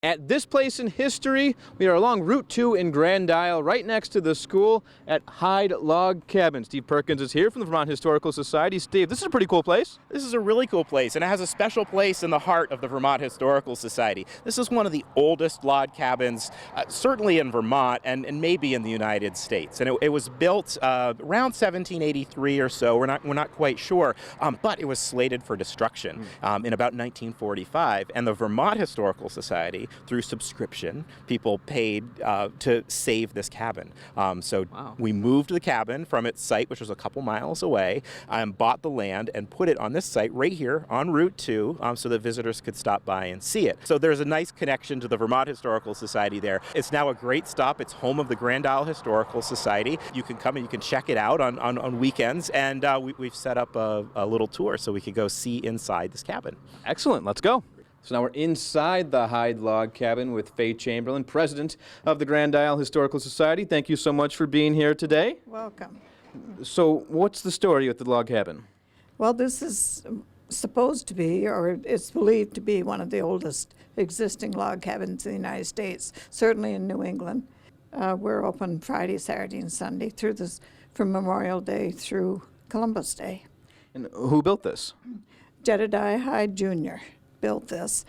At this place in history, we are along Route 2 in Grand Isle, right next to the school at Hyde Log Cabin. Steve Perkins is here from the Vermont Historical Society. Steve, this is a pretty cool place. This is a really cool place, and it has a special place in the heart of the Vermont Historical Society. This is one of the oldest log cabins, certainly in Vermont and maybe in the United States. And it was built around 1783 or so. We're not quite sure, but it was slated for destruction in about 1945. And the Vermont Historical Society, through subscription, people paid to save this cabin. We moved the cabin from its site, which was a couple miles away, bought the land and put it on this site right here on Route 2 so that visitors could stop by and see it. So there's a nice connection to the Vermont Historical Society there. It's now a great stop. It's home of the Grand Isle Historical Society. You can come and you can check it out on weekends, and we've set up a little tour so we could go see inside this cabin. Excellent. Let's go. So now we're inside the Hyde Log Cabin with Faye Chamberlain, president of the Grand Isle Historical Society. Thank you so much for being here today. Welcome. So what's the story with the log cabin? Well, this is supposed to be, or it's believed to be, one of the oldest existing log cabins in the United States, certainly in New England. We're open Friday, Saturday, and Sunday from Memorial Day through Columbus Day. And who built this? Jedidiah Hyde Jr. built this.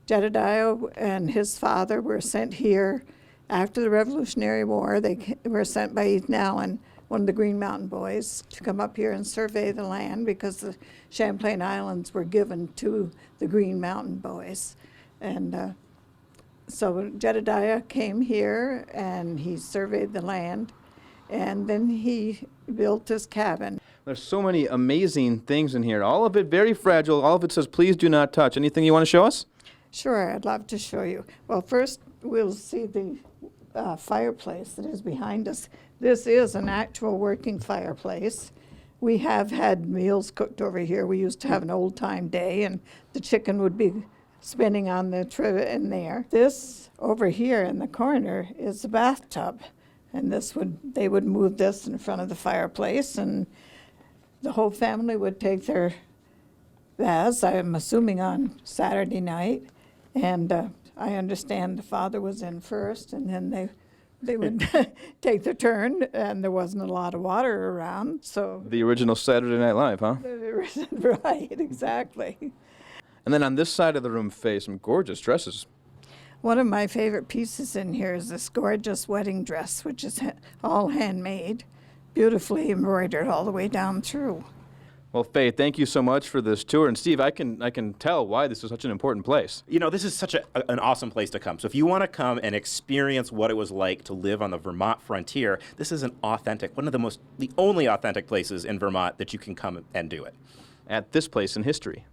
Jedidiah and his father were sent here after the Revolutionary War. They were sent by Ethan Allen, one of the Green Mountain Boys, to come up here and survey the land because the Champlain Islands were given to the Green Mountain Boys. And so Jedidiah came here and he surveyed the land, and then he built this cabin. There's so many amazing things in here. All of it very fragile. All of it says, please do not touch. Anything you want to show us? Sure, I'd love to show you. Well, first we'll see the fireplace that is behind us. This is an actual working fireplace. We have had meals cooked over here. We used to have an old-time day, and the chicken would be spinning on the trivet in there. This over here in the corner is the bathtub, and they would move this in front of the fireplace, and the whole family would take their baths, I'm assuming on Saturday night, and I understand the father was in first, and then they would take their turn, and there wasn't a lot of water around, so... The original Saturday Night Live, huh? Right, exactly. And then on this side of the room, Faye, some gorgeous dresses. One of my favorite pieces in here is this gorgeous wedding dress, which is all handmade, beautifully embroidered all the way down through. Well, Faye, thank you so much for this tour. And Steve, I can tell why this is such an important place. You know, this is such an awesome place to come. So if you want to come and experience what it was like to live on the Vermont frontier, this is one of the only authentic places in Vermont that you can come and do it. At this place in history.